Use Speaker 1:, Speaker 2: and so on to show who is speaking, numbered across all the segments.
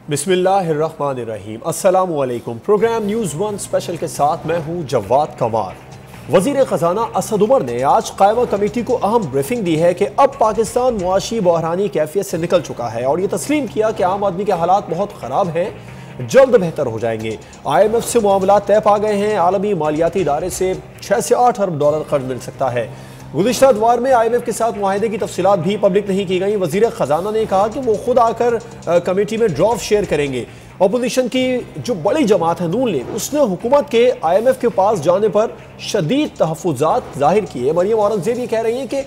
Speaker 1: बिस्मिल्लाहिर्रहमानिर्रहीम। अस्सलामु अलैकुम। प्रोग्राम न्यूज़ वन स्पेशल के साथ मैं हूं जवाद कमार। वज़ीर ख़जाना असद उमर ने आज कायमा कमेटी को अहम ब्रीफिंग दी है कि अब पाकिस्तान मुआशी बहरानी कैफियत से निकल चुका है और ये तस्लीम किया कि आम आदमी के हालात बहुत ख़राब हैं, जल्द बेहतर हो जाएंगे। IMF से मामला तय पा गए हैं। आलमी मालियाती इदारे से 6 से 8 अरब डॉलर कर्ज मिल सकता है। गुज़िश्ता अदवार में IMF के साथ मुआहदे की तफसीलात भी पब्लिक नहीं की गई। वज़ीर ख़जाना ने कहा कि वो खुद आकर कमेटी में ड्राफ्ट शेयर करेंगे। अपोजिशन की जो बड़ी जमात है नून लीग, उसने हुकूमत के IMF के पास जाने पर शदीद तहफ़्फ़ुज़ात ज़ाहिर किए। मरियम औरंगज़ेब ये कह रही हैं कि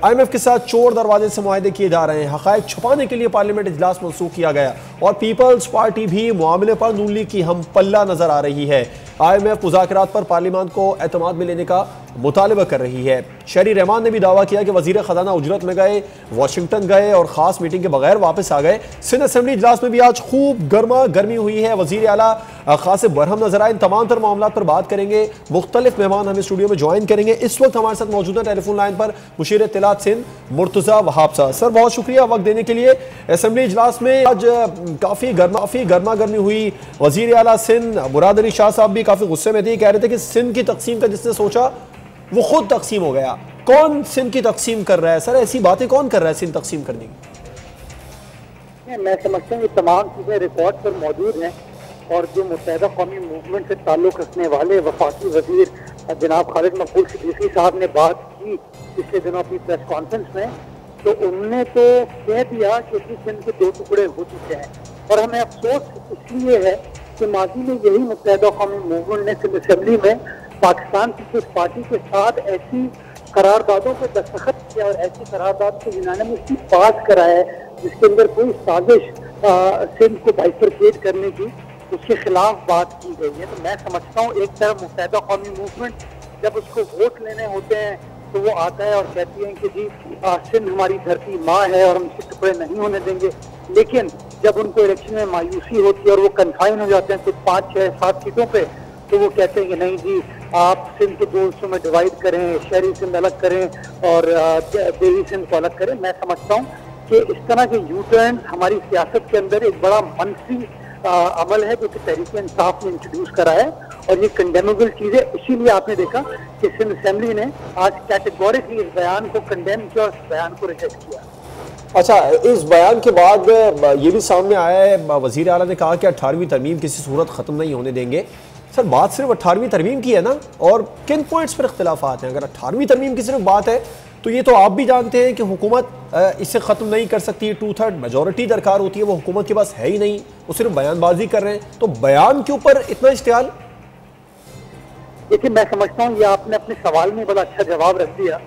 Speaker 1: IMF के साथ चोर दरवाजे से मुआहदे किए जा रहे हैं। हक़ाइक़ छुपाने के लिए पार्लियामेंट इजलास मनसूख किया गया और पीपल्स पार्टी भी मामले पर नून लीग की हम पल्ला नजर आ रही है। IMF मुज़ाकरात पर पार्लियामान को एतमाद में लेने का मुतालबा कर रही है। शहरी रहमान ने भी दावा किया कि वज़ीर ख़जाना उजरत में गए, वाशिंगटन गए और ख़ास मीटिंग के बगैर वापस आ गए। सिंध असम्बली इजलास में भी आज खूब गर्मा गर्मी हुई है। वज़ीर आला खास बरहम नजर आए। इन तमाम तर मामला पर बात करेंगे। मुख्तलिफ मेहमान हमें स्टूडियो में ज्वाइन करेंगे। इस वक्त हमारे साथ मौजूद है टेलीफोन लाइन पर मुशीर इत्तलात सिंध मुर्तज़ा वहाब साहब। सर बहुत शुक्रिया वक्त देने के लिए। असम्बली इजलास में आज काफ़ी गर्मा गर्मी हुई। वज़ीर आला सिंध मुराद अली शाह साहब भी काफ़ी गुस्से में थे, कह रहे थे कि सिंध की तकसीम का जिसने सोचा वो खुद तकसीम हो गया। कौन सिंध की तकसीम कर रहा है? सर ऐसी बातें कौन कर रहा है सिंध तकसीम करने की?
Speaker 2: मैं समझता हूँ ये तमाम चीज़ें रिकॉर्ड पर मौजूद हैं और जो मुत्तहिदा कौमी मूवमेंट से ताल्लुक़ रखने वाले वफाकी वज़ीर जनाब खालिद मकबूल सिद्दीकी साहब ने बात की पिछले दिनों अपनी प्रेस कॉन्फ्रेंस में, तो उन्होंने तो कह दिया कि सिंध के 2 टुकड़े हो चुके हैं। और हमें अफसोस इसलिए है कि माजी में यही मुत्तहिदा कौमी मूवमेंट ने सिंध असम्बली में पाकिस्तान पीपल्स पार्टी के साथ ऐसी करारदादों पर दस्तखत किया और ऐसी करारदाद को यूनानिमसली पास कराया है जिसके अंदर कोई साजिश सिंध को बाइफरकेट करने की उसके खिलाफ बात की गई है। तो मैं समझता हूँ एक तरफ मुत्तहिदा कौमी मूवमेंट जब उसको वोट लेने होते हैं तो वो आता है और कहती है कि जी सिंध हमारी धरती माँ है और हम इसके टुकड़े नहीं होने देंगे, लेकिन जब उनको इलेक्शन में मायूसी होती है और वो कन्फाइन हो जाते हैं कुछ 5, 6, 7 सीटों पे, तो वो कहते हैं कि नहीं जी आप सिंध के 2 हिस्सों में डिवाइड करें, शहरी सिंध अलग करें और देवी सिंध को अलग करें। मैं समझता हूँ कि इस तरह के यू टर्न हमारी सियासत के अंदर एक बड़ा मनफी अमल है जो कि तहरीक इंसाफ ने इंट्रोड्यूस करा है और ये कंडेमेबल चीज़ है। इसीलिए आपने देखा कि सिंध असेंबली ने आज कैटेगोरिकली इस बयान को कंडेम किया और इस बयान को रिजेक्ट किया।
Speaker 1: अच्छा, इस बयान के बाद ये भी सामने आया है, वज़ीर आला ने कहा कि 18वीं तरमीम किसी सूरत ख़त्म नहीं होने देंगे। सर बात सिर्फ 18वीं तरमीम की है ना, और किन पॉइंट्स पर इख्तिलाफात हैं? अगर 18वीं तरमीम की सिर्फ बात है तो ये तो आप भी जानते हैं कि हुकूमत इसे ख़त्म नहीं कर सकती। 2/3 मेजॉरिटी दरकार होती है, वो हुकूमत के पास है ही नहीं, वो सिर्फ बयानबाजी कर रहे हैं। तो बयान के ऊपर इतना इश्तिहाल?
Speaker 2: देखिए मैं समझता हूँ ये आपने अपने सवाल में बड़ा अच्छा जवाब रख दिया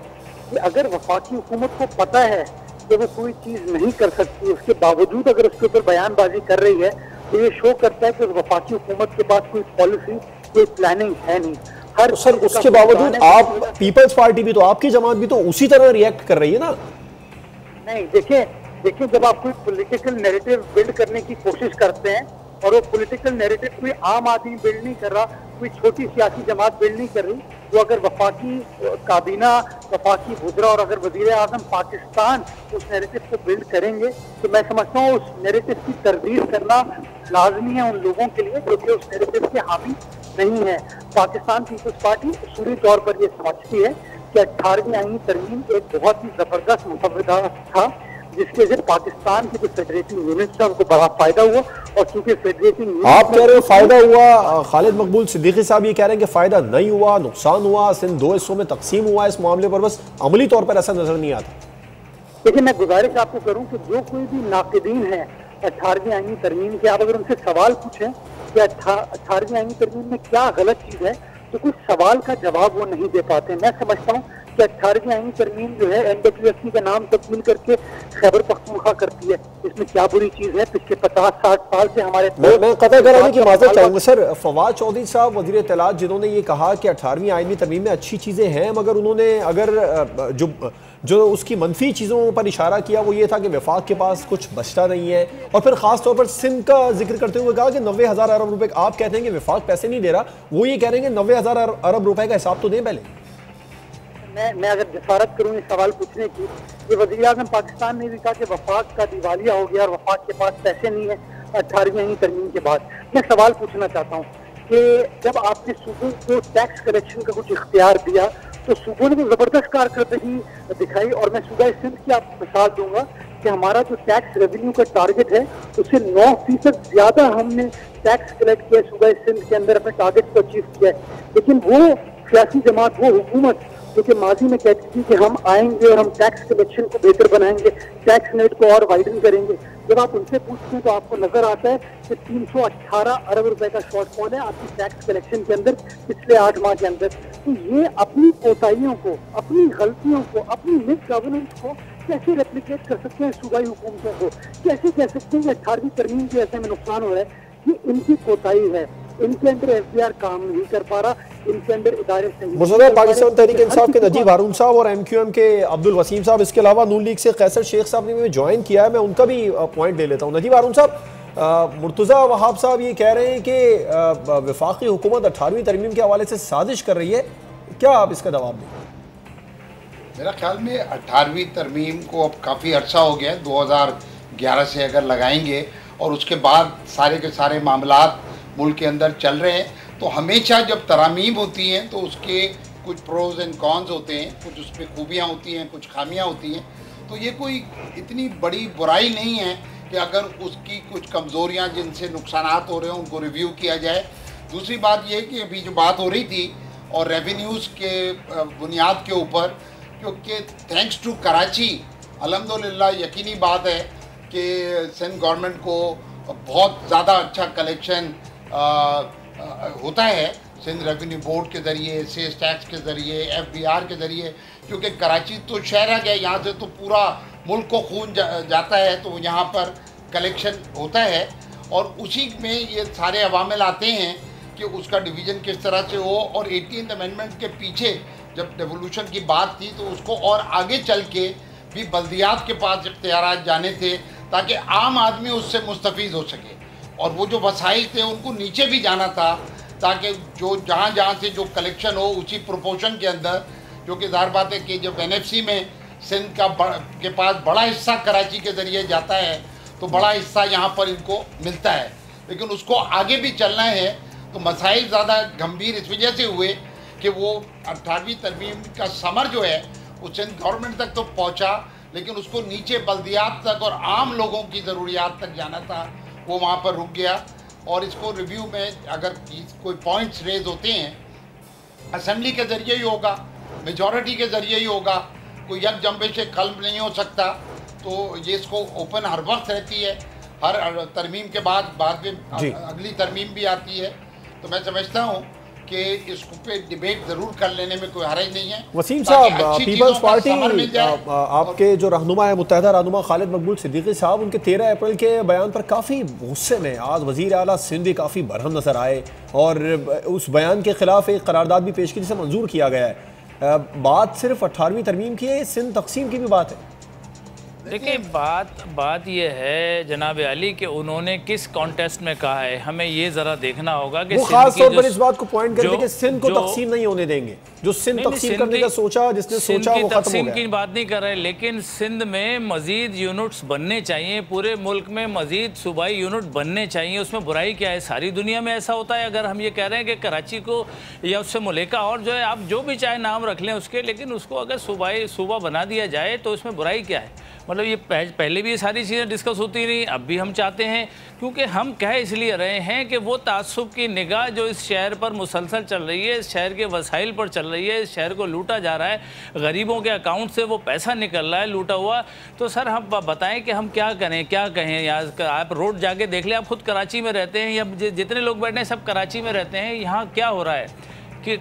Speaker 2: कि अगर वफाकी हुकूमत को पता है कि वो कोई चीज़ नहीं कर सकती, उसके बावजूद अगर उसके ऊपर बयानबाजी कर रही है तो ये शो करता है कि वफाकी हुकूमत के पास कोई पॉलिसी, कोई प्लानिंग है नहीं।
Speaker 1: हर सर उसके बावजूद आप पीपल्स पार्टी भी तो, आपकी जमात भी तो उसी तरह रिएक्ट कर रही है ना?
Speaker 2: नहीं, देखिए जब आप कोई पॉलिटिकल नैरेटिव बिल्ड करने की कोशिश करते हैं और वो पॉलिटिकल नैरेटिव कोई आम आदमी बिल्ड नहीं कर रहा, कोई छोटी सियासी जमात बिल्ड नहीं कर रही, तो अगर वफाकी काबीना, वफाकी वज़रा और अगर वज़ीर आज़म पाकिस्तान उस नैरेटिव को बिल्ड करेंगे तो मैं समझता हूँ उस नैरेटिव की तरदीद करना लाजमी है उन लोगों के लिए जो कि उस नैरेटिव के हामी नहीं है। पाकिस्तान पीपल्स पार्टी उसूली तौर पर ये समझती है कि 18वीं आईनी तरमीम एक बहुत ही ज़बरदस्त मुसव्वदा था जिसके से पाकिस्तान की जो फेडरेटिंग यूनिट था उनको बड़ा फायदा हुआ। और चूंकि फेडरेटिंग
Speaker 1: आप कह रहे हो फायदा हुआ, खालिद मकबूल सिद्दीकी साहब ये कह रहे हैं कि फायदा नहीं हुआ, नुकसान हुआ, सिंध 2 हिस्सों में तकसीम हुआ। इस मामले पर बस अमली तौर पर ऐसा नजर नहीं आता।
Speaker 2: देखिए मैं गुजारिश आपको करूं कि जो कोई भी नाक़िदीन है 18वीं आईनी तरमीम के, आप अगर उनसे सवाल पूछें कि 18वीं आईनी तरमीम में क्या गलत चीज़ है तो कुछ सवाल का जवाब वो नहीं दे पाते। मैं समझता हूँ कि 18वीं आईनी तरमीम जो है NWFC का नाम तब्दील करके खैबर पख्तूनख्वा करती है, इसमें क्या बुरी चीज़ है? पिछले 50-60 साल से हमारे
Speaker 1: मैं कतई कराने की माजरत चाहूँगा सर। फवाद चौधरी साहब वज़ीर इत्तलात जिन्होंने ये कहा कि 18वीं आईनी तरमीम में अच्छी चीज़ें हैं, मगर उन्होंने अगर जो उसकी मनफी चीज़ों पर इशारा किया वो ये था कि वफाक के पास कुछ बचता नहीं है। और फिर ख़ास तौर पर सिंध का जिक्र करते हुए कहा कि 90,000 अरब रुपए, आप कहते हैं कि वफाक पैसे नहीं दे रहा, वो ये कह रहे हैं कि 90,000 अरब रुपए का हिसाब तो दें पहले।
Speaker 2: मैं अगर जसारत करूँ ये सवाल पूछने की, ये वज़ीर आज़म पाकिस्तान ने भी कहा कि वफाक का दिवालिया हो गया और वफाक के पास पैसे नहीं है। 18वीं तरमीम के बाद। मैं सवाल पूछना चाहता हूँ कि जब आपने सूबों को टैक्स कलेक्शन का कुछ इख्तियार दिया तो सूबों ने तो जबरदस्त कारकर्दगी दिखाई, और मैं सूबा सिंध की आपको मिसाल दूंगा कि हमारा जो टैक्स रेवेन्यू का टारगेट है उससे 9% ज्यादा हमने टैक्स कलेक्ट किया सूबा सिंध के अंदर, अपने टारगेट को अचीव किया है। लेकिन वो सियासी जमात, वो हुकूमत जो कि माजी में कहती थी कि हम आएंगे और हम टैक्स कलेक्शन को बेहतर बनाएंगे, टैक्स नेट को और वाइडन करेंगे, जब आप उनसे पूछते हैं तो आपको नजर आता है कि 318 अरब रुपए का शॉर्टफॉल है आपकी टैक्स कलेक्शन के अंदर पिछले 8 माह के अंदर। तो ये अपनी कोताहियों को, अपनी गलतियों को, अपनी मिस गवर्नेंस को कैसे रेप्लिकेट कर सकते हैं सूबाई हुकूमतों को? कैसे कह सकते हैं कि 18वीं तरमीम के ऐसे में नुकसान हो रहा है? ये इनकी कोताही है, इनके अंदर एफबीआर काम नहीं कर पा रहा, इनके अंदर इदारे से।
Speaker 1: मुसद्दर पाकिस्तान तहरीक इंसाफ के नजीब हारून साहब और एमक्यूएम के अब्दुल वसीम साहब, इसके अलावा नून लीग से कैसर शेख साहब ने ज्वाइन किया है, मैं उनका भी पॉइंट ले लेता हूँ। नजीब हारून साहब, मुर्तज़ा वहाब साहब ये कह रहे हैं कि वफाकी हुकूमत 18वीं तरमीम के हवाले से साजिश कर रही है, क्या आप इसका जवाब दें?
Speaker 3: मेरा ख्याल में 18वीं तरमीम को अब काफ़ी अर्सा हो गया है, 2011 से अगर लगाएंगे और उसके बाद सारे के सारे मामलात मुल्क के अंदर चल रहे हैं, तो हमेशा जब तरामीम होती हैं तो उसके कुछ प्रोज एंड कॉन्स होते हैं, कुछ उसमें खूबियाँ होती हैं, कुछ खामियाँ होती हैं। तो ये कोई इतनी बड़ी बुराई नहीं है कि अगर उसकी कुछ कमज़ोरियाँ जिनसे नुकसानात हो रहे हैं उनको रिव्यू किया जाए। दूसरी बात ये कि अभी जो बात हो रही थी और रेवेन्यूज़ के बुनियाद के ऊपर, क्योंकि थैंक्स टू कराची अल्हम्दुलिल्लाह यकीनी बात है कि सिंध गवर्नमेंट को बहुत ज़्यादा अच्छा कलेक्शन होता है सिंध रेवेन्यू बोर्ड के ज़रिए, सेल्स टैक्स के ज़रिए, एफबीआर के ज़रिए, क्योंकि कराची तो शहर है, यहाँ से तो पूरा मुल्क को खून जाता है, तो यहाँ पर कलेक्शन होता है और उसी में ये सारे अवामिल आते हैं कि उसका डिवीज़न किस तरह से हो। और 18th अमेंडमेंट के पीछे जब डेवोल्यूशन की बात थी तो उसको और आगे चल के भी बल्दियात के पास इख्तियारात जाने थे ताकि आम आदमी उससे मुस्तफ़ीज़ हो सके, और वो जो वसाइल थे उनको नीचे भी जाना था ताकि जो जहाँ से जो कलेक्शन हो उसी प्रोपोर्शन के अंदर, जो कि ज़ाहिर बात है कि जब NFC में सिंध के पास बड़ा हिस्सा कराची के ज़रिए जाता है तो बड़ा हिस्सा यहाँ पर इनको मिलता है, लेकिन उसको आगे भी चलना है। तो मसाइल ज़्यादा गंभीर इस वजह से हुए कि वो 18वीं तरमीम का समर जो है वो सिंध गवर्नमेंट तक तो पहुँचा, लेकिन उसको नीचे बल्दियात तक और आम लोगों की ज़रूरियात तक जाना था, वो वहाँ पर रुक गया। और इसको रिव्यू में अगर कोई पॉइंट्स रेज होते हैं असेंबली के ज़रिए ही होगा, मेजॉरिटी के ज़रिए ही होगा, कोई यकजम्बे से कल्म नहीं हो सकता। तो ये इसको ओपन हर वक्त रहती है, हर तरमीम के बाद में अगली तरमीम भी आती है। तो मैं समझता हूँ कि इसको पे डिबेट ज़रूर कर लेने में कोई हर्ज नहीं है।
Speaker 1: वसीम साहब, पीपल्स पार्टी आपके जो रहनुमा है मुत्तहदा रहनुमा खालिद मकबूल सिद्दीकी साहब, उनके 13 अप्रैल के बयान पर काफ़ी गुस्से में आज वज़ीर आला सिंध काफ़ी बरहम नज़र आए और उस बयान के ख़िलाफ़ एक करारदाद भी पेश की जिसे मंजूर किया गया है। बात सिर्फ 18वीं तरमीम की है, सिंध तकसीम की भी बात है?
Speaker 4: देखिए, बात ये है जनाब अली कि उन्होंने किस कॉन्टेस्ट में कहा है, हमें ये ज़रा देखना होगा कि
Speaker 1: खास तौर पर इस बात को पॉइंट करते कि सिंध को तकसीम नहीं होने देंगे। जो सिंध तकसीम करने का सोचा, जिसने सोचा वो खत्म हो गया।
Speaker 4: तकसीम की बात नहीं कर रहे, लेकिन सिंध में मजीद यूनिट्स बनने चाहिए, पूरे मुल्क में मजीद सूबाई यूनिट बनने चाहिए। उसमें बुराई क्या है? सारी दुनिया में ऐसा होता है। अगर हम ये कह रहे हैं कि कराची को या उससे मुलेका और जो है आप जो भी चाहे नाम रख लें उसके, लेकिन उसको अगर सूबा बना दिया जाए तो इसमें बुराई क्या है? मतलब ये पहले भी ये सारी चीज़ें डिस्कस होती रही, अब भी हम चाहते हैं, क्योंकि हम कह इसलिए रहे हैं कि वो तासुब की निगाह जो इस शहर पर मुसलसल चल रही है, इस शहर के वसाइल पर चल रही है, इस शहर को लूटा जा रहा है, गरीबों के अकाउंट से वो पैसा निकल रहा है लूटा हुआ। तो सर हम बताएं कि हम क्या करें, क्या कहें? या आप रोड जाके देख लें, आप खुद कराची में रहते हैं या जितने लोग बैठे हैं सब कराची में रहते हैं, यहाँ क्या हो रहा है कि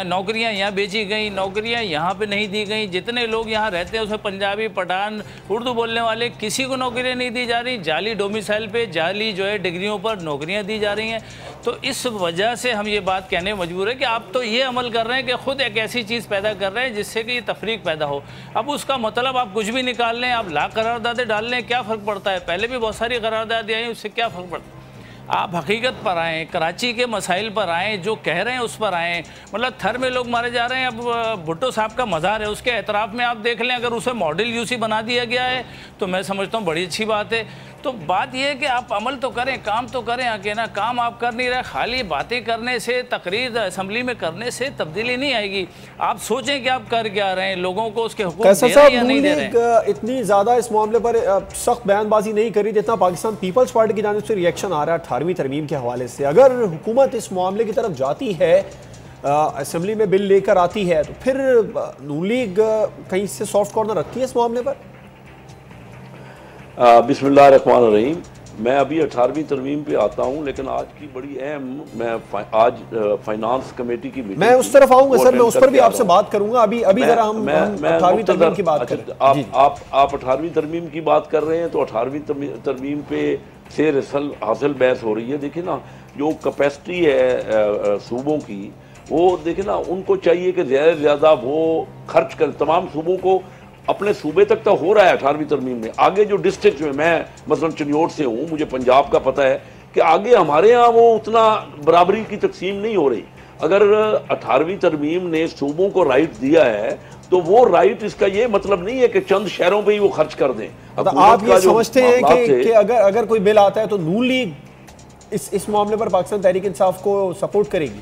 Speaker 4: नौकरियां यहाँ बेची गई, नौकरियां यहाँ पे नहीं दी गई। जितने लोग यहाँ रहते हैं उसमें पंजाबी, पठान, उर्दू बोलने वाले, किसी को नौकरियां नहीं दी जा रही। जाली डोमिसाइल पे, जाली जो है डिग्रियों पर नौकरियां दी जा रही हैं। तो इस वजह से हम ये बात कहने मजबूर है कि आप तो ये अमल कर रहे हैं कि खुद एक ऐसी चीज़ पैदा कर रहे हैं जिससे कि ये तफरीक पैदा हो। अब उसका मतलब आप कुछ भी निकाल लें, आप लाख करारदादें डाल लें, क्या फ़र्क पड़ता है? पहले भी बहुत सारी करारदादें आई, उससे क्या फ़र्क पड़ता है? आप हकीकत पर आएँ, कराची के मसाइल पर आएँ, जो कह रहे हैं उस पर आएँ। मतलब थर में लोग मारे जा रहे हैं। अब भुट्टो साहब का मज़ार है, उसके एतराफ़ में आप देख लें, अगर उसे मॉडल यूसी बना दिया गया है तो मैं समझता हूँ बड़ी अच्छी बात है। तो बात यह है कि आप अमल तो करें, काम तो करें। आके ना काम आप कर नहीं रहे, खाली बातें करने से, तकरीर असेंबली में करने से तब्दीली नहीं आएगी। आप सोचें कि आप कर क्या रहे हैं, लोगों को उसके हुकूक दे रहे हैं या नहीं दे रहे हैं।
Speaker 1: इतनी ज़्यादा इस मामले पर सख्त बयानबाजी नहीं करी जितना पाकिस्तान पीपल्स पार्टी की जानिब से रिएक्शन आ रहा है 18वीं तरमीम के हवाले से। अगर हुकूमत इस मामले की तरफ जाती है, असेंबली में बिल लेकर आती है, तो फिर नून लीग कहीं से सॉफ्ट कॉर्नर रखती है इस मामले पर?
Speaker 5: बिस्मिल्लाहिर्रहमानिर्रहीम। मैं अभी 18वीं तरमीम पे आता हूँ, लेकिन आज की बड़ी अहम, मैं आज फाइनेंस कमेटी की मीटिंग,
Speaker 1: मैं उस तरफ आऊँगा सर, मैं उस पर भी आपसे बात करूँगा। अभी जरा हम 18वीं तरमीम की बात करें।
Speaker 5: आप 18वीं तरमीम की बात कर रहे हैं, तो 18वीं तरमीम पे से हासिल बहस हो रही है। देखिए ना, जो कैपेसिटी है सूबों की, वो देखिए ना, उनको चाहिए कि ज़्यादा से ज़्यादा वो खर्च कर, तमाम सूबों को अपने सूबे तक तो हो रहा है 18वीं तरमीम में। आगे जो डिस्ट्रिक्ट में, मैं मसलन चिन्योट से हूँ, मुझे पंजाब का पता है कि आगे हमारे यहाँ वो उतना बराबरी की तकसीम नहीं हो रही। अगर 18वीं तरमीम ने सूबों को राइट दिया है, तो वो राइट, इसका ये मतलब नहीं है कि चंद शहरों पे ही वो खर्च कर दें।
Speaker 1: आप ये समझते हैं कि अगर कोई बिल आता है तो नून लीग इस मामले पर पाकिस्तान तहरीक इंसाफ को सपोर्ट करेगी?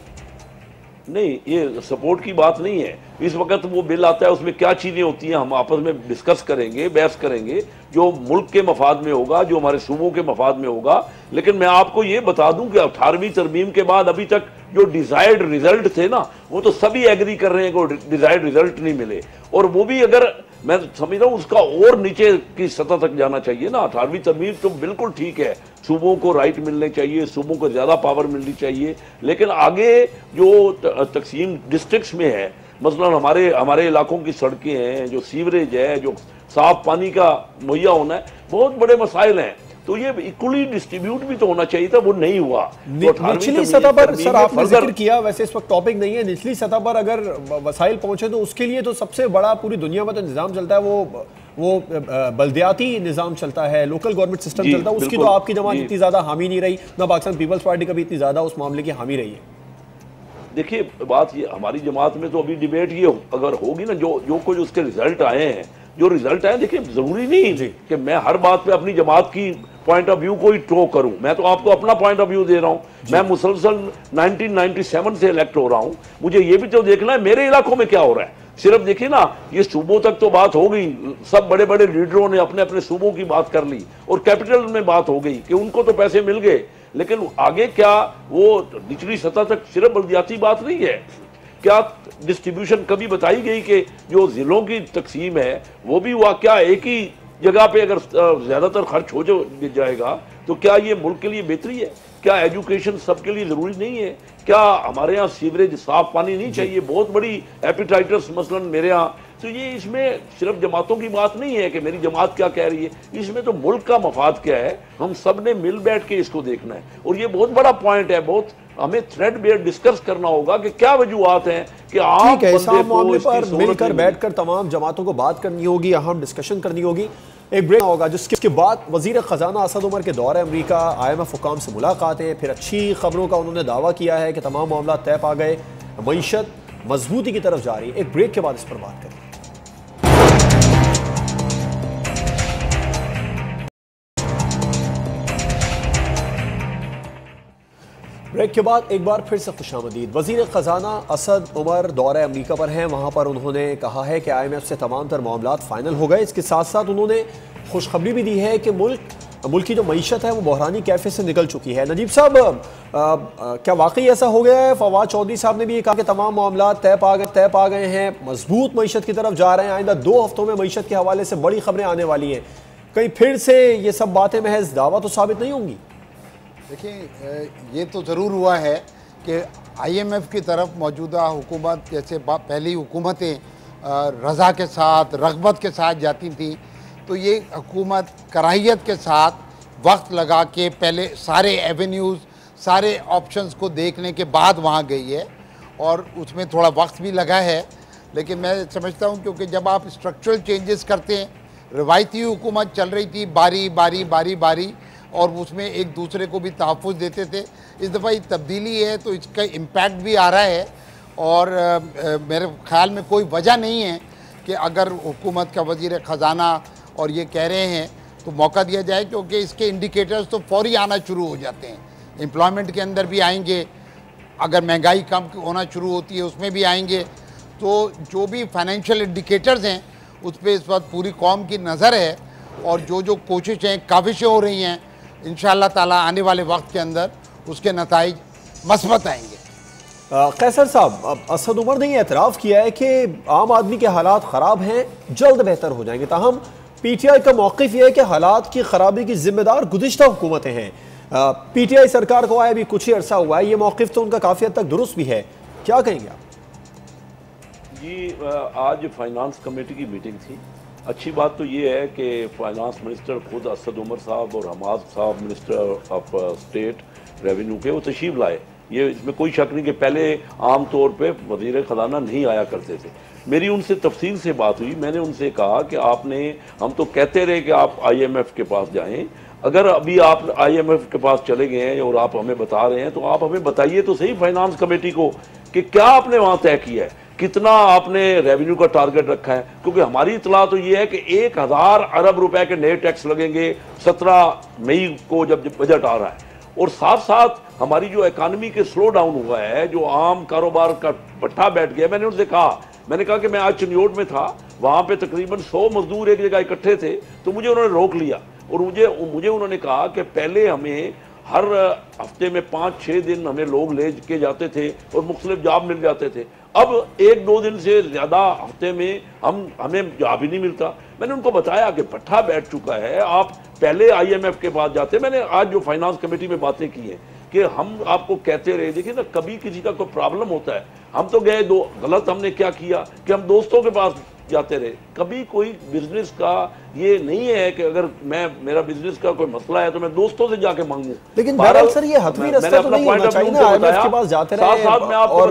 Speaker 5: नहीं, ये सपोर्ट की बात नहीं है। इस वक्त वो बिल आता है, उसमें क्या चीज़ें होती हैं, हम आपस में डिस्कस करेंगे, बहस करेंगे, जो मुल्क के मफाद में होगा, जो हमारे सूबों के मफाद में होगा। लेकिन मैं आपको ये बता दूं कि 18वीं तरमीम के बाद अभी तक जो डिजायर्ड रिजल्ट थे ना, वो तो सभी एग्री कर रहे हैं कि डिजायर्ड रिजल्ट नहीं मिले। और वो भी, अगर मैं समझ रहा हूँ, उसका और नीचे की सतह तक जाना चाहिए ना। 18वीं तरमीम तो बिल्कुल ठीक है, सूबों को राइट मिलने चाहिए, सूबों को ज़्यादा पावर मिलनी चाहिए। लेकिन आगे जो तकसीम डिस्ट्रिक्ट्स में है, मसलन हमारे इलाकों की सड़कें हैं, जो सीवरेज है, जो साफ पानी का मुहैया होना है, बहुत बड़े मसाइल हैं। तो ये इक्वली डिस्ट्रीब्यूट भी तो होना चाहिए था, वो नहीं हुआ।
Speaker 1: निचली सतह पर सर आपने जिक्र किया, वैसे इस वक्त टॉपिक नहीं है, निचली सतह पर अगर वसाइल पहुंचे तो उसके लिए तो सबसे बड़ा पूरी दुनिया में तो निज़ाम चलता है, वो बल्दियाती निज़ाम चलता है, लोकल गवर्नमेंट सिस्टम चलता है। उसकी तो आपकी जमात इतनी ज़्यादा हामी नहीं रही, ना पाकिस्तान पीपल्स पार्टी का भी इतनी ज़्यादा उस मामले की हामी रही है।
Speaker 5: देखिए, बात ये, हमारी जमात में तो अभी डिबेट ये अगर होगी ना, जो कुछ उसके रिजल्ट आए हैं, जो रिजल्ट आए, देखिए जरूरी नहीं कि मैं हर बात पे अपनी जमात की पॉइंट ऑफ व्यू को ही ट्रो करूं। मैं तो आपको अपना पॉइंट ऑफ व्यू दे रहा हूं। मैं मुसलसल 1997 से इलेक्ट हो रहा हूं, मुझे ये भी तो देखना है मेरे इलाकों में क्या हो रहा है। सिर्फ देखिए ना, ये सूबों तक तो बात हो गई, सब बड़े बड़े लीडरों ने अपने अपने सूबों की बात कर ली, और कैपिटल में बात हो गई कि उनको तो पैसे मिल गए। लेकिन आगे क्या, वो निचली सतह तक सिर्फ बल्दियाती बात नहीं है। क्या डिस्ट्रीब्यूशन कभी बताई गई कि जो जिलों की तकसीम है वो भी हुआ? क्या एक ही जगह पे अगर ज़्यादातर खर्च हो जाएगा तो क्या ये मुल्क के लिए बेहतरी है? क्या एजुकेशन सबके लिए ज़रूरी नहीं है? क्या हमारे यहाँ सीवरेज, साफ पानी नहीं चाहिए? बहुत बड़ी एपिटाइटस मसलन मेरे यहाँ। तो ये, इसमें सिर्फ जमातों की बात नहीं है कि मेरी जमात क्या कह रही है, इसमें तो मुल्क का मफाद क्या है, हम सब ने मिल बैठ के इसको देखना है। और ये बहुत बड़ा पॉइंट है, बहुत हमें थ्रेड बेयर डिस्कस करना होगा कि क्या वजूहात हैं कि आप
Speaker 1: मामले पर मिलकर बैठकर तमाम जमातों को बात करनी होगी, अहम डिस्कशन करनी होगी। एक ब्रेक होगा, जिसके बाद वजीर खजाना असद उमर के दौरे अमरीका, IMF हुकाम से मुलाकातें, फिर अच्छी खबरों का उन्होंने दावा किया है कि तमाम मामला तय पा गए, मईशत मजबूती की तरफ जा रही है। एक ब्रेक के बाद इस पर बात करें। ब्रेक के बाद एक बार फिर से खुशामदीद। वजीर खजाना असद उमर दौरे अमरीका पर हैं। वहाँ पर उन्होंने कहा है कि IMF से तमाम तर मामलात फाइनल हो गए। इसके साथ साथ उन्होंने खुशखबरी भी दी है कि मुल्क की जो मईशत है वो बहरानी कैफे से निकल चुकी है। नजीब साहब, क्या वाकई ऐसा हो गया है? फवाद चौधरी साहब ने भी ये कहा कि तमाम मामलात तय पा गए हैं, मजबूत मईशत की तरफ जा रहे हैं, आइंदा 2 हफ्तों में मईशत के हवाले से बड़ी खबरें आने वाली हैं। कहीं फिर से ये सब बातें महज दावा तो साबित नहीं होंगी?
Speaker 3: देखिए, ये तो ज़रूर हुआ है कि IMF की तरफ मौजूदा हुकूमत, जैसे पहली हुकूमतें रज़ा के साथ, रग़बत के साथ जाती थी, तो ये हुकूमत कराहियत के साथ वक्त लगा के पहले सारे एवेन्यूज़, सारे ऑप्शंस को देखने के बाद वहाँ गई है, और उसमें थोड़ा वक्त भी लगा है। लेकिन मैं समझता हूँ क्योंकि जब आप स्ट्रक्चरल चेंजेस करते हैं, रिवायती हुकूमत चल रही थी बारी, और उसमें एक दूसरे को भी तहफ़्फ़ुज़ देते थे। इस दफ़ा ये तब्दीली है तो इसका इम्पैक्ट भी आ रहा है, और मेरे ख़्याल में कोई वजह नहीं है कि अगर हुकूमत का वज़ीर ख़जाना और ये कह रहे हैं तो मौका दिया जाए, क्योंकि इसके इंडिकेटर्स तो फौरी आना शुरू हो जाते हैं। एम्प्लॉयमेंट के अंदर भी आएंगे, अगर महंगाई कम होना शुरू होती है उसमें भी आएंगे। तो जो भी फाइनेंशियल इंडिकेटर्स हैं उस पर इस वक्त पूरी कौम की नज़र है, और जो कोशिशें काविशें हो रही हैं इंशाअल्लाह ताला आने वाले वक्त के अंदर उसके नताइज मस्बत आएंगे।
Speaker 1: कैसर साहब, असद उमर ने यह एतराफ़ किया है कि आम आदमी के हालात ख़राब हैं, जल्द बेहतर हो जाएंगे। ताहम PTI का मौक़िफ़ यह है कि हालात की ख़राबी की जिम्मेदार गुज़िश्ता हुकूमतें हैं। PTI सरकार को आया भी कुछ ही अरसा हुआ है, ये मौक़िफ़ तो उनका काफ़ी हद तक दुरुस्त भी है, क्या कहेंगे आप?
Speaker 5: जी, आज फाइनेंस कमेटी की मीटिंग थी। अच्छी बात तो ये है कि फाइनेंस मिनिस्टर खुद असद उमर साहब और हमाद साहब मिनिस्टर ऑफ स्टेट रेवेन्यू के वो तशरीफ लाए। ये इसमें कोई शक नहीं कि पहले आम तौर पे वज़ीर ख़जाना नहीं आया करते थे। मेरी उनसे तफसील से बात हुई, मैंने उनसे कहा कि आपने, हम तो कहते रहे कि आप IMF के पास जाएं, अगर अभी आप IMF के पास चले गए हैं और आप हमें बता रहे हैं तो आप हमें बताइए तो सही फाइनेंस कमेटी को कि क्या आपने वहाँ तय किया है, कितना आपने रेवेन्यू का टारगेट रखा है। क्योंकि हमारी इतला तो ये है कि 1000 अरब रुपए के नए टैक्स लगेंगे 17 मई को जब बजट आ रहा है, और साथ साथ हमारी जो इकानमी के स्लो डाउन हुआ है, जो आम कारोबार का पट्टा बैठ गया। मैंने उनसे कहा, मैंने कहा कि मैं आज चिन्योट में था, वहाँ पे तकरीबन 100 मजदूर एक जगह इकट्ठे थे, तो मुझे उन्होंने रोक लिया और मुझे उन्होंने कहा कि पहले हमें हर हफ्ते में 5-6 दिन हमें लोग ले के जाते थे और मुख्तलिफ जॉब मिल जाते थे, अब 1-2 दिन से ज़्यादा हफ्ते में हमें जॉब ही नहीं मिलता। मैंने उनको बताया कि पट्टा बैठ चुका है, आप पहले IMF के पास जाते। मैंने आज जो फाइनेंस कमेटी में बातें की हैं कि हम आपको कहते रहे, देखिए ना, कभी किसी का कोई प्रॉब्लम होता है, हम तो गए दो गलत हमने क्या किया कि हम दोस्तों के पास जाते रहे। कभी कोई बिजनेस का ये नहीं है कि अगर मेरा बिजनेस का कोई मसला है तो मैं दोस्तों से जाके मांगू।
Speaker 1: लेकिन बहरहाल सर ये हतमी रास्ता तो नहीं होना चाहिए ना, IMF के पास जाते रहे।
Speaker 5: साथ मैं आपको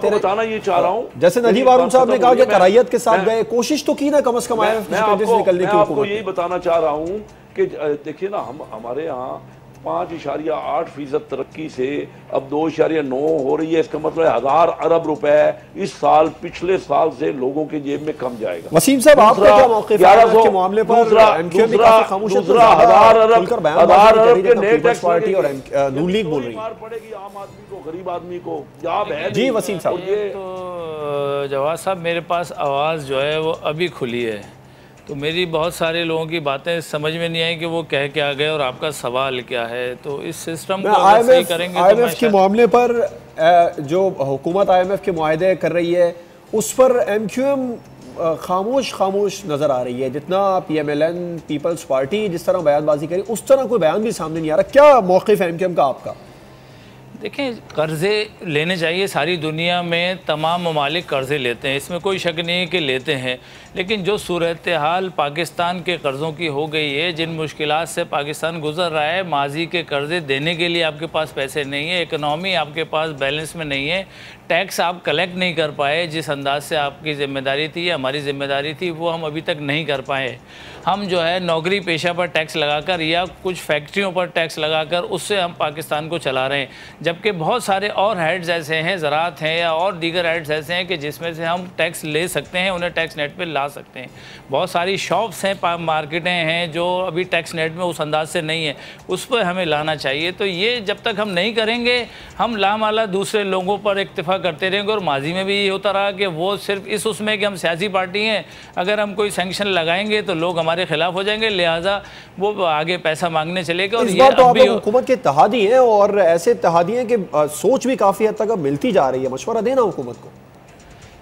Speaker 5: बताना ये चाह रहा हूँ,
Speaker 1: जैसे नदीम हारून साहब ने कहा कि करायत के साथ गए, कोशिश तो की ना कम से कम IMF से निकलने की।
Speaker 5: आपको यही बताना चाह रहा हूँ कि देखिए ना, हमारे यहाँ 5.8% तरक्की से अब 2.9 हो रही है। इसका मतलब 1000 अरब रुपए इस साल पिछले साल से लोगों के जेब में कम जाएगा।
Speaker 1: वसीम साहब, आपका क्या मौक़िफ़ है के मामले पर?
Speaker 5: दूसरा 1000 अरब के नए टैक्स
Speaker 1: पार्टी और नून लीग बोल रही है
Speaker 5: पड़ेगी आम आदमी को, गरीब आदमी को जॉब है।
Speaker 1: जी वसीम साहब,
Speaker 4: ये तो जवाद साहब, मेरे पास आवाज़ जो है वो अभी खुली है, तो मेरी बहुत सारे लोगों की बातें समझ में नहीं आई कि वो कह क्या गए और आपका सवाल क्या है। तो इस सिस्टम को सही करेंगे।
Speaker 1: IMF के मामले पर जो हुकूमत IMF के मुआहदे कर रही है उस पर MQM खामोश नज़र आ रही है। जितना PMLN पीपल्स पार्टी जिस तरह बयानबाजी करी, उस तरह कोई बयान भी सामने नहीं आ रहा। क्या मौक़िफ़ है MQM का आपका?
Speaker 4: देखें, कर्ज़े लेने चाहिए, सारी दुनिया में तमाम ममालिक कर्ज़े लेते हैं, इसमें कोई शक नहीं है कि लेते हैं। लेकिन जो सूरत हाल पाकिस्तान के कर्ज़ों की हो गई है, जिन मुश्किलात से पाकिस्तान गुजर रहा है, माजी के कर्ज़े देने के लिए आपके पास पैसे नहीं है, इकनॉमी आपके पास बैलेंस में नहीं है, टैक्स आप कलेक्ट नहीं कर पाए, जिस अंदाज से आपकी ज़िम्मेदारी थी या हमारी ज़िम्मेदारी थी वो हम अभी तक नहीं कर पाए। हम जो है नौकरी पेशा पर टैक्स लगाकर या कुछ फैक्ट्रियों पर टैक्स लगाकर उससे हम पाकिस्तान को चला रहे हैं, जबकि बहुत सारे और हेड्स ऐसे हैं, ज़राअत हैं या और दीगर हेड्स ऐसे हैं कि जिसमें से हम टैक्स ले सकते हैं, उन्हें टैक्स नेट पर ला सकते हैं। बहुत सारी शॉप्स हैं, मार्केटें हैं जो अभी टैक्स नेट में उस अंदाज से नहीं है, उस पर हमें लाना चाहिए। तो ये जब तक हम नहीं करेंगे, हम लामाला दूसरे लोगों पर इक्तफा करते रहेंगे। और माजी में भी ये होता रहा कि वो सिर्फ इस उसमें कि हम सियासी पार्टी हैं, अगर हम कोई सैंक्शन लगाएंगे तो लोग हमारे खिलाफ हो जाएंगे, लिहाजा वो आगे पैसा मांगने चलेगा। और
Speaker 1: इस बार तो आप लोग हुकूमत के इत्तेहादी हैं और ऐसे इत्तेहादी हैं कि सोच भी काफ़ी हद तक अब मिलती जा रही है। मशवरा देना हुकूमत को।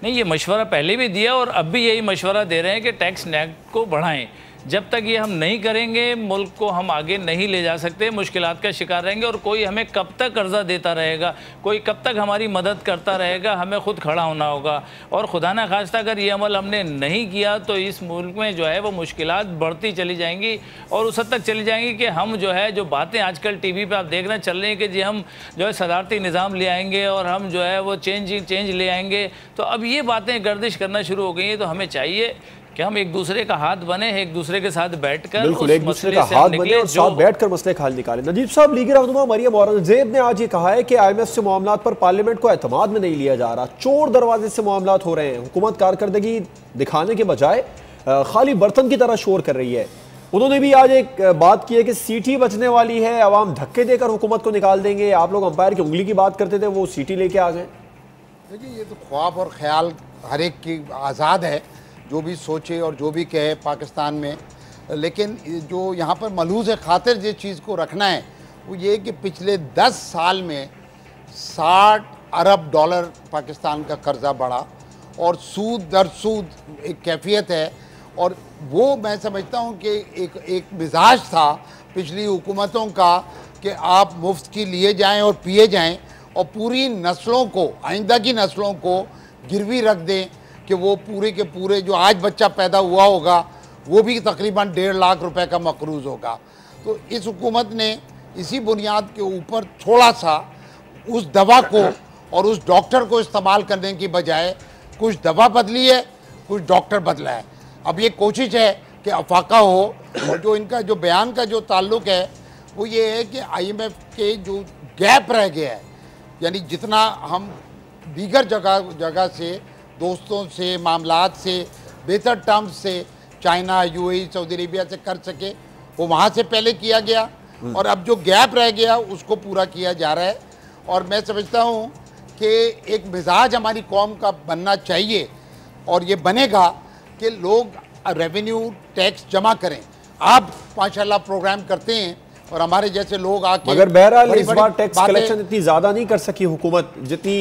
Speaker 4: नहीं, ये मशवरा पहले भी दिया और अब भी यही मशवरा दे रहे हैं कि टैक्स नेट को बढ़ाएं। जब तक ये हम नहीं करेंगे, मुल्क को हम आगे नहीं ले जा सकते, मुश्किलात का शिकार रहेंगे। और कोई हमें कब तक कर्जा देता रहेगा, कोई कब तक हमारी मदद करता रहेगा, हमें खुद खड़ा होना होगा। और खुदा न खास्ता अगर ये अमल हमने नहीं किया तो इस मुल्क में जो है वो मुश्किलात बढ़ती चली जाएंगी और उस हद तक चली जाएंगी कि हम जो है, जो बातें आजकल TV पे आप देख रहे हैं चल रही हैं कि जी हम जो है सदारती निज़ाम ले आएंगे और हम जो है वो चेंज ले आएंगे, तो अब ये बातें गर्दिश करना शुरू हो गई हैं। तो हमें चाहिए कि हम एक दूसरे का हाथ बने, एक दूसरे के साथ बैठकर
Speaker 1: बिल्कुल एक दूसरे का हाथ बने और साथ बैठकर मसले का हल निकालें। नजीब साहब, लीग रहनुमा मरियम औरंगजेब ने आज ये कहा है कि IMF से मामलात पर पार्लियामेंट को एतमाद में नहीं लिया जा रहा, चोर दरवाजे से मामलात हो रहे हैं, हुकूमत कारकर्दगी दिखाने के बजाय खाली बर्तन की तरह शोर कर रही है। उन्होंने भी आज एक बात की है कि सीट ही बचने वाली है, अवाम धक्के देकर हुकूमत को निकाल देंगे। आप लोग अंपायर की उंगली की बात करते थे, वो सीट ही लेके आ गए।
Speaker 3: देखिए, ये तो ख्वाब और ख्याल हर एक की आज़ाद है, जो भी सोचे और जो भी कहे पाकिस्तान में। लेकिन जो यहाँ पर मलूज़ खातिर जिस चीज़ को रखना है वो ये कि पिछले 10 साल में 60 अरब डॉलर पाकिस्तान का कर्जा बढ़ा और सूद दर सूद एक कैफियत है। और वो मैं समझता हूँ कि एक मिजाज था पिछली हुकूमतों का कि आप मुफ्त की लिए जाएं और पिए जाएं और पूरी नस्लों को, आइंदा की नस्लों को गिरवी रख दें कि वो पूरे के पूरे जो आज बच्चा पैदा हुआ होगा वो भी तकरीबन 1.5 लाख रुपए का मकरूज़ होगा। तो इस हुकूमत ने इसी बुनियाद के ऊपर थोड़ा सा उस दवा को और उस डॉक्टर को इस्तेमाल करने की बजाय कुछ दवा बदली है, कुछ डॉक्टर बदला है। अब ये कोशिश है कि अफाका हो। और जो इनका जो बयान का जो ताल्लुक है वो ये है कि IMF के जो गैप रह गया है, यानी जितना हम दीगर जगह से, दोस्तों से, मामलात से, बेहतर टर्म्स से चाइना, UAE, सऊदी अरेबिया से कर सके, वो वहाँ से पहले किया गया और अब जो गैप रह गया उसको पूरा किया जा रहा है। और मैं समझता हूँ कि एक मिजाज हमारी कौम का बनना चाहिए और ये बनेगा कि लोग रेवेन्यू टैक्स जमा करें। आप माशाल्लाह प्रोग्राम करते हैं और हमारे जैसे लोग आके,
Speaker 1: मगर बहरहाल इस बार टैक्स कलेक्शन इतनी ज्यादा नहीं कर सकी हुकूमत जितनी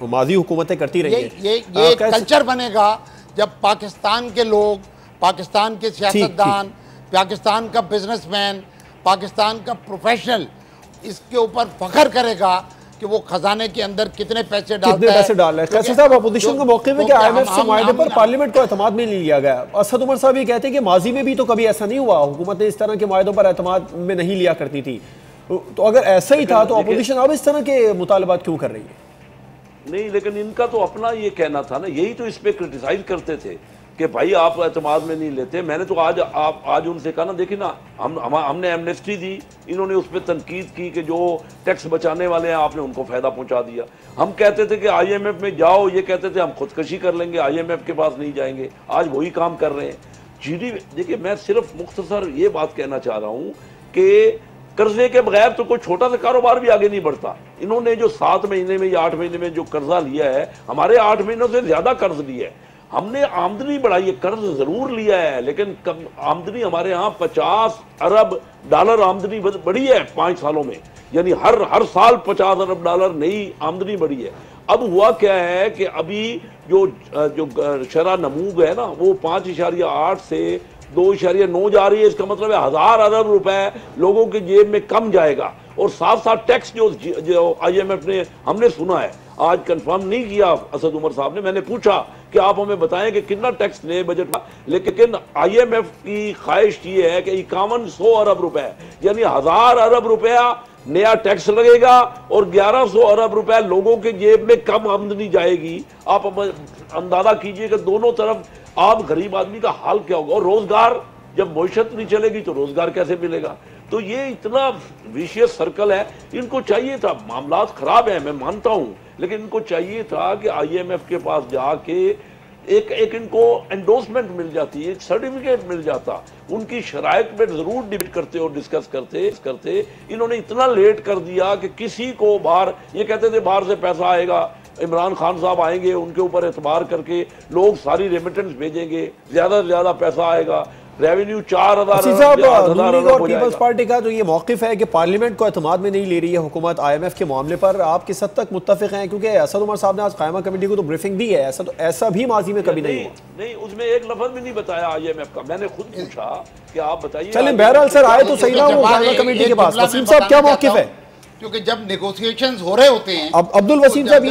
Speaker 1: माजी हुकूमतें करती रही हैं।
Speaker 3: ये कल्चर बनेगा जब पाकिस्तान के लोग, पाकिस्तान के सियासतदान, पाकिस्तान का बिजनेसमैन, पाकिस्तान का प्रोफेशनल इसके ऊपर फख्र करेगा कि वो खजाने के अंदर कितने पैसे डाल रहा है।
Speaker 1: कैसे साहब, अपोजिशन का मौक़िफ़ है कि IMF से मुआहदे पर पार्लियामेंट को एतमाद में नहीं लिया गया। असद उमर साहब ये कहते हैं कि माजी में भी तो कभी ऐसा नहीं हुआ, हुकूमत ने इस तरह के मुआहदों पर एतमाद में नहीं लिया करती थी। तो अगर ऐसा ही था तो अपोजिशन अब इस तरह के मुतालबात क्यों कर रही है?
Speaker 5: नहीं, लेकिन इनका तो अपना ये कहना था ना, यही तो इस पे क्रिटिसाइज करते थे कि भाई आप एतमाद में नहीं लेते। मैंने तो आज उनसे कहा ना, देखिए ना, हमने एमनेस्टी दी, इन्होंने उस पर तनकीद की कि जो टैक्स बचाने वाले हैं आपने उनको फ़ायदा पहुंचा दिया। हम कहते थे कि IMF में जाओ, ये कहते थे हम खुदकशी कर लेंगे, IMF के पास नहीं जाएंगे। आज वही काम कर रहे हैं। देखिए, मैं सिर्फ मुख्तसर ये बात कहना चाह रहा हूँ कि कर्जे के बगैर तो कोई छोटा सा कारोबार भी आगे नहीं बढ़ता। इन्होंने जो 7 महीने में या 8 महीने में जो कर्जा लिया है, हमारे 8 महीनों से ज़्यादा कर्ज लिया है। हमने आमदनी बढ़ाई है, कर्ज जरूर लिया है, लेकिन आमदनी हमारे यहाँ 50 अरब डॉलर आमदनी बढ़ी है 5 सालों में, यानी हर साल 50 अरब डॉलर नई आमदनी बढ़ी है। अब हुआ क्या है कि अभी जो शरह नमूग है ना, वो 5.8 से 2.9 जा रही है। इसका मतलब है 1000 अरब रुपए लोगों के जेब में कम जाएगा। और साथ साथ टैक्स जो IMF ने, हमने सुना है, आज कंफर्म नहीं किया असद उमर साहब ने, मैंने पूछा कि आप हमें बताएं कि कितना टैक्स नए बजट का, लेकिन IMF की ख्वाहिश ये है कि 5100 अरब रुपए, यानी 1000 अरब रुपया नया टैक्स लगेगा और 1100 अरब रुपए लोगों के जेब में कम आमदनी जाएगी। आप अंदाजा कीजिए कि दोनों तरफ आम गरीब आदमी का हाल क्या होगा। और रोजगार, जब मईशत नहीं चलेगी तो रोजगार कैसे मिलेगा? तो ये इतना विशियस सर्कल है। इनको चाहिए था, मामलात खराब है मैं मानता हूँ, लेकिन इनको चाहिए था कि IMF के पास जाके एक इनको एंडोर्समेंट मिल जाती, एक सर्टिफिकेट मिल जाता, उनकी शराइत में जरूर डिबेट करते और डिस्कस करते। इन्होंने इतना लेट कर दिया कि किसी को बाहर, ये कहते थे बाहर से पैसा आएगा, इमरान खान साहब आएंगे, उनके ऊपर एतबार करके लोग सारी रेमिटेंस भेजेंगे, ज्यादा से ज्यादा पैसा आएगा, रेवेन्यू 4000
Speaker 1: और पीपल्स पार्टी का जो ये मौक़िफ़ है कि पार्लियामेंट को एतमाद में नहीं ले रही है हुकूमत IMF के मामले पर, आप किस हद तक मुत्तफ़िक़ हैं? क्योंकि असद उमर साहब ने आज कायमा कमेटी को तो ब्रीफिंग दी है, ऐसा भी माजी में कभी नहीं हुआ।
Speaker 5: नहीं, उसमें एक लफ्ज़ भी नहीं बताया IMF का। मैंने खुद पूछा कि आप बताइए।
Speaker 1: चलिए, बहरहाल सर आए तो सही ना वो कायमा कमेटी के पास। वसीम साहब क्या मौक़िफ़ है?
Speaker 3: क्योंकि जब नेगोशिएशंस हो रहे होते हैं,
Speaker 1: अब अब्दुल वसीम साहब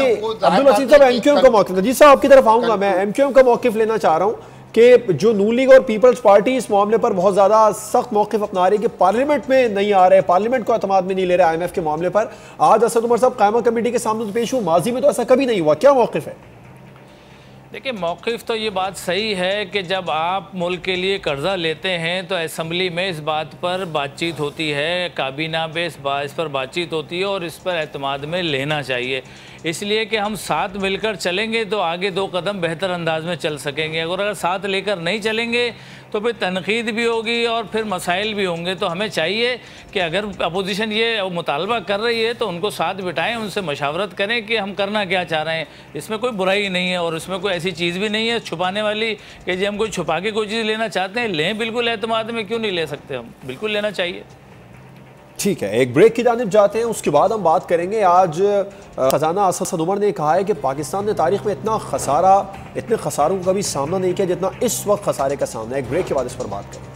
Speaker 1: MQM का मौक़िफ़, जी साहब आपकी तरफ आऊंगा, मैं MQM का मौक़िफ़ लेना चाह रहा हूँ कि जो नून लीग और पीपल्स पार्टी इस मामले पर बहुत ज्यादा सख्त मौक़िफ़ अपना रही है कि पार्लियामेंट में नहीं आ रहे, पार्लियामेंट को एतमाद में नहीं ले रहे IMF के मामले पर। आज असद उमर साहब कायमा कमेटी के सामने तो पेश हुए, माजी में तो ऐसा कभी नहीं हुआ, क्या मौक़िफ़ है?
Speaker 4: देखिए, मौक़िफ़ तो ये बात सही है कि जब आप मुल्क के लिए कर्जा लेते हैं तो असम्बली में इस बात पर बातचीत होती है, काबीना में इस पर बातचीत होती है और इस पर एतमाद में लेना चाहिए, इसलिए कि हम साथ मिलकर चलेंगे तो आगे 2 कदम बेहतर अंदाज में चल सकेंगे। अगर साथ लेकर नहीं चलेंगे तो फिर तनकीद भी होगी और फिर मसाइल भी होंगे। तो हमें चाहिए कि अगर अपोजिशन ये मुतालबा कर रही है तो उनको साथ बिठाएं, उनसे मशावरत करें कि हम करना क्या चाह रहे हैं। इसमें कोई बुराई नहीं है और इसमें कोई ऐसी चीज़ भी नहीं है छुपाने वाली कि जी हम कोई छुपा के कोई चीज़ लेना चाहते हैं, लें बिल्कुल, एतमाद में क्यों नहीं ले सकते, हम बिल्कुल लेना चाहिए।
Speaker 1: ठीक है, एक ब्रेक की जानिब जाते हैं, उसके बाद हम बात करेंगे। आज खजाना असद उमर ने कहा है कि पाकिस्तान ने तारीख में इतने खसारों का कभी सामना नहीं किया जितना इस वक्त खसारे का सामना है। एक ब्रेक के बाद इस पर बात करेंगे।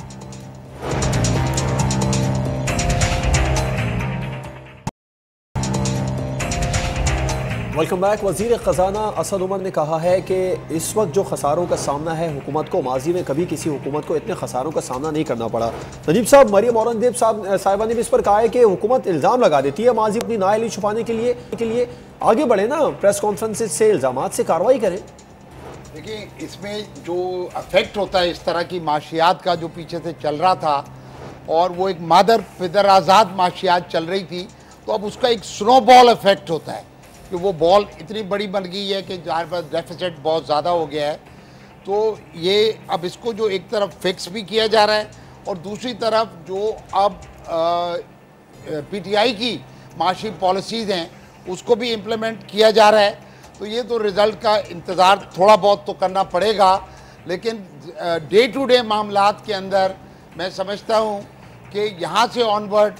Speaker 1: Welcome back. वज़ीर ख़ज़ाना असद उमर ने कहा है कि इस वक्त जो खसारों का सामना है हुकूमत को, माजी में कभी किसी हुकूमत को इतने खसारों का सामना नहीं करना पड़ा। नजीब साहब, मरियम औरंगजेब साहिबा ने भी इस पर कहा है कि हुकूमत इल्ज़ाम लगा देती है माजी अपनी नाअहली छुपाने के लिए आगे बढ़े ना, प्रेस कॉन्फ्रेंस से इल्ज़ामात से कार्रवाई करें।
Speaker 3: देखिए, इसमें जो अफेक्ट होता है इस तरह की माशियात का जो पीछे से चल रहा था और वो एक मादर पिदर आज़ाद माशियात चल रही थी, तो अब उसका एक स्नोबॉल इफेक्ट होता है कि वो बॉल इतनी बड़ी बन गई है कि जहाँ पर डेफिसिट बहुत ज़्यादा हो गया है। तो ये अब इसको जो एक तरफ फिक्स भी किया जा रहा है और दूसरी तरफ जो अब पीटीआई की माशी पॉलिसीज़ हैं उसको भी इम्प्लीमेंट किया जा रहा है। तो ये तो रिज़ल्ट का इंतज़ार थोड़ा बहुत तो करना पड़ेगा, लेकिन डे टू डे मामलात के अंदर मैं समझता हूँ कि यहाँ से ऑनवर्ड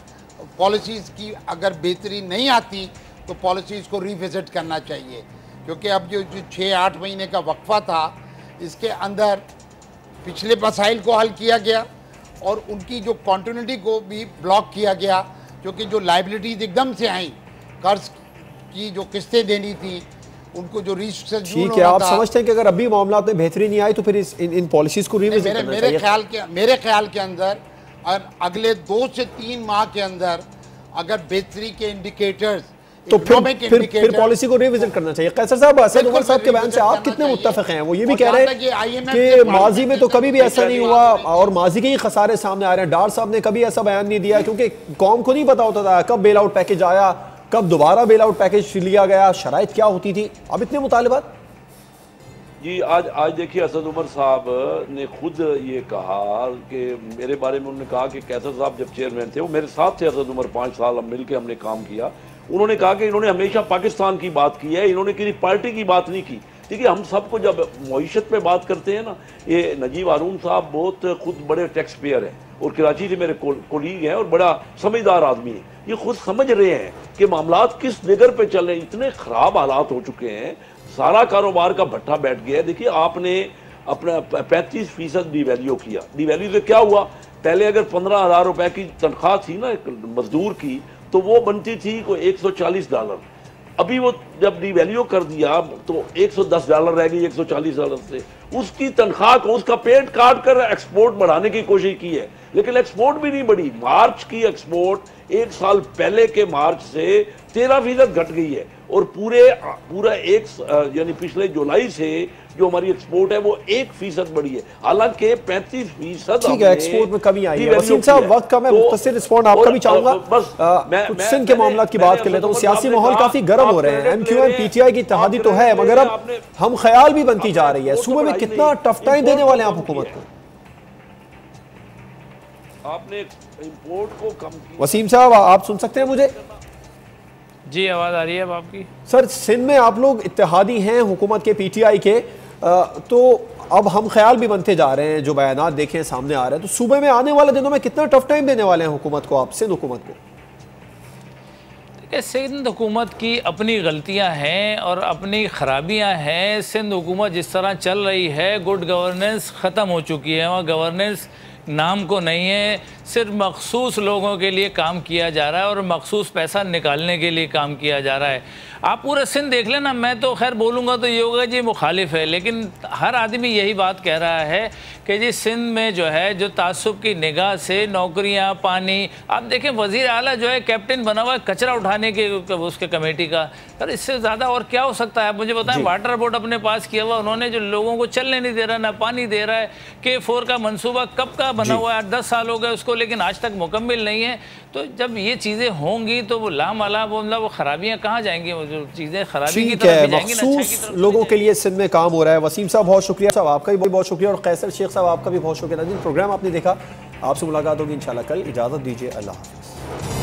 Speaker 3: पॉलिसीज़ की अगर बेहतरी नहीं आती तो पॉलिसीज़ को रिविज़िट करना चाहिए, क्योंकि अब जो 6-8 महीने का वक्फा था इसके अंदर पिछले मसाइल को हल किया गया और उनकी जो कॉन्टिन्यूटी को भी ब्लॉक किया गया, क्योंकि जो लाइबिलिटीज़ एकदम से आई, कर्ज की जो किस्तें देनी थी उनको जो रिस्ट्रक्चर,
Speaker 1: ठीक है, आप समझते हैं कि अगर अभी मामला में बेहतरी नहीं आई तो फिर इन पॉलिसीज़ को रिविज़िट करना चाहिए?
Speaker 3: मेरे ख्याल के अंदर अगले 2 से 3 माह के अंदर अगर बेहतरी के इंडिकेटर्स
Speaker 1: तो फिर पॉलिसी को रिविजिट करना चाहिए। कैसर साहब, असद उमर साहब के बयान से आप कितने मुत्तफिक हैं? वो ये भी कह रहे हैं कि माजी में तो कभी भी ऐसा नहीं हुआ और माजी के ही खसारे सामने आ रहे हैं। डार साहब ने कभी ऐसा बयान नहीं दिया क्योंकि कौम को नहीं पता होता था कब बेल आउट पैकेज आया, कब दोबारा बेल आउट पैकेज लिया गया, शराइत क्या होती थी। अब इतने मुतालिबात।
Speaker 5: जी, आज देखिए, असद उमर साहब ने खुद ये कहा कि मेरे बारे में उन्होंने कहा कि कैसर साहब जब चेयरमैन थे, वो मेरे साथ थे, असद उमर 5 साल हम मिलकर हमने काम किया। उन्होंने कहा कि इन्होंने हमेशा पाकिस्तान की बात की है, इन्होंने किसी पार्टी की बात नहीं की। देखिए, हम सबको जब मईशत पे बात करते हैं ना, ये नजीब हारून साहब बहुत खुद बड़े टैक्स पेयर हैं और कराची से मेरे कोलीग हैं और बड़ा समझदार आदमी है। ये खुद समझ रहे हैं कि मामलात किस निगर पे चल रहे हैं। इतने ख़राब हालात हो चुके हैं, सारा कारोबार का भट्ठा बैठ गया है। देखिए, आपने अपना 35% डिवैल्यू किया। डिवैल्यू से क्या हुआ? पहले अगर 15,000 रुपए की तनख्वाह थी ना एक मजदूर की, तो वो बनती थी कोई $140। अभी वो जब डिवैल्यू कर दिया तो $110 रह गई $140 से। उसकी तनख्वाह को, उसका पेट काट कर एक्सपोर्ट बढ़ाने की कोशिश की है, लेकिन एक्सपोर्ट भी नहीं बढ़ी। मार्च की एक्सपोर्ट 1 साल पहले के मार्च से 13% घट गई है और पूरा यानी पिछले जुलाई से जो हमारी एक्सपोर्ट है वो 1% बढ़ी है, हालांकि 35%।
Speaker 1: ठीक है, एक्सपोर्ट में कमी आई है। वसीम साहब, वक्त का मैं मुख्तसर रिस्पॉन्ड आपका भी चाहूंगा। कुछ सिंध के मामला की बात कर लेता हूँ। सियासी माहौल काफी गर्म हो रहे हैं। MQM PTI की इत्तेहादी तो है, मगर अब हम ख्याल भी बनती जा रही है। सूबे में कितना टफ टाइम देने वाले हैं आप हुकूमत को?
Speaker 5: आपने इंपोर्ट को कम किया।
Speaker 1: वसीम साहब, आप सुन सकते हैं मुझे?
Speaker 4: जी, आवाज़ आ रही है अब आपकी।
Speaker 1: सर, सिंध में आप लोग इत्तेहादी हैं हुकूमत के, PTI के, तो अब हम ख्याल भी बनते जा रहे हैं, जो बयानात देखें सामने आ रहे हैं, तो सूबे में आने वाले दिनों में कितना टफ टाइम देने वाले हैं हुकूमत को आप, सिंध हुकूमत को?
Speaker 4: देखिए, सिंध हुकूमत की अपनी गलतियां हैं और अपनी खराबियां हैं। सिंध हुकूमत जिस तरह चल रही है, गुड गवर्नेंस ख़त्म हो चुकी है। वहाँ गवर्नेंस नाम को नहीं है, सिर्फ मखसूस लोगों के लिए काम किया जा रहा है और मखसूस पैसा निकालने के लिए काम किया जा रहा है। आप पूरा सिंध देख लेना, मैं तो खैर बोलूँगा तो ये होगा जी मुखालिफ है, लेकिन हर आदमी यही बात कह रहा है कि जी सिंध में जो है, जो तासुब की निगाह से नौकरियाँ, पानी, आप देखें वज़ीर आला जो है कैप्टन बना हुआ है कचरा उठाने के उसके कमेटी का। सर, इससे ज़्यादा और क्या हो सकता है? आप मुझे बताएं, वाटर बोर्ड अपने पास किया हुआ उन्होंने, जो लोगों को चलने नहीं दे रहा, ना पानी दे रहा है। K4 का मनसूबा कब का बना हुआ है, 8-10 साल हो गए उसको, लेकिन आज तक मुकम्मिल नहीं है। तो जब ये चीज़ें होंगी तो वो लामाला वो खराबियाँ कहाँ जाएंगी, वो जो चीज़ें खराबी की तरफ भी जाएंगी ना, अच्छाई की तरफ
Speaker 1: लोगों के लिए सिंध में काम हो रहा है। वसीम साहब बहुत शुक्रिया, साहब आपका भी बहुत शुक्रिया, और कैसर शेख साहब आपका भी बहुत शुक्रिया। प्रोग्राम आपने देखा, आपसे मुलाकात होगी इंशाल्लाह कल। इजाज़त दीजिए, अल्लाह हाफ़िज़।